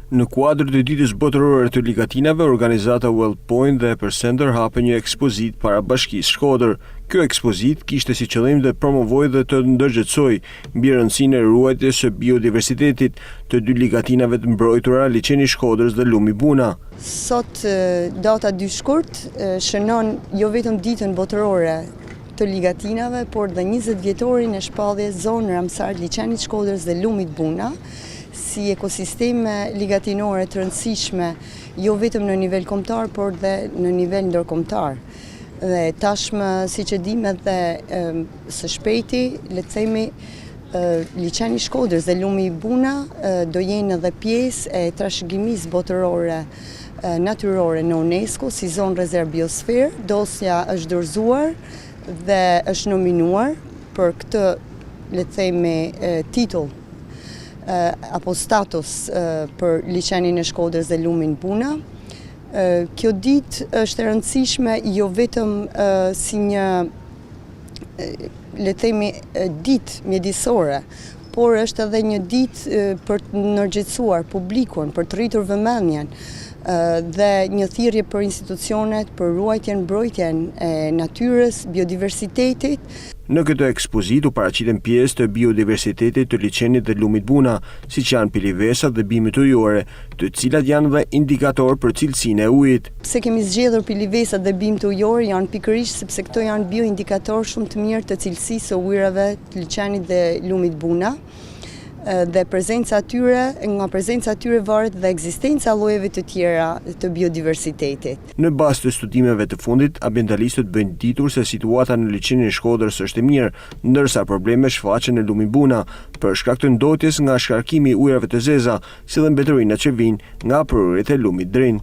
Në kuadër të ditës botërore të ligatinave, organizata Wellpoint dhe Epicenter hapën një ekspozit para Bashkisë Shkodër. Kjo ekspozit kishte si qëllim dhe promovoi dhe të ndërgjegjësoj mbi rëndësinë e ruajtjes së biodiversitetit të dy ligatinave të mbrojtura, liçeni i Shkodrës dhe Lumi Buna. Sot data 2 shkurt shënon jo vetëm ditën botërore të ligatinave, por dhe 20 vjetorin e shpalljes zonë Ramsar, liçenit Shkodrës dhe Lumit Buna, si ekosisteme ligatinore të rëndësishme, jo vetëm në nivel kombëtar, por dhe në nivel ndërkombëtar. Dhe tashmë, siç e dimë edhe së shpejti, le të themi, liçeni Shkodrës dhe Lumi Buna do jenë edhe pjesë e trashëgimisë botërore natyrore në UNESCO si zonë rezervë biosferë. Dosja është dorëzuar dhe është nominuar për këtë, le të themi, titull apo status për liçenin e Shkodrës dhe Lumin Buna. Kjo ditë është e rëndësishme jo vetëm si një, le të themi, ditë mjedisore, por është edhe një ditë për të ndërgjegjësuar publikun, për të rritur vëmendjen dhe një thirrje për institucionet për ruajtjen, mbrojtjen e natyrës, biodiversitetit. Në këtë ekspozit u paraqiten pjesë të biodiversitetit të liçenit dhe Lumit Buna, siç janë pilivesat dhe bimët ujore, të cilat janë dhe indikator për cilësinë e ujit. Pse kemi zgjedhur pilivesat dhe bimët ujore janë pikërisht sepse këto janë bioindikator shumë të mirë të cilësisë së ujërave të liçenit dhe Lumit Buna. Dhe nga prezenca atyre varet dhe ekzistenca llojeve të tjera të biodiversitetit. Në bazë të studimeve të fundit, ambientalistët bëjnë ditur se situata në liçenin e Shkodrës është e mirë, ndërsa probleme shfaqen në Lumin Buna për shkak të ndotjes nga shkarkimi i ujërave të zeza, si dhe mbetërinat që vijnë nga prurjet e Lumit Drin.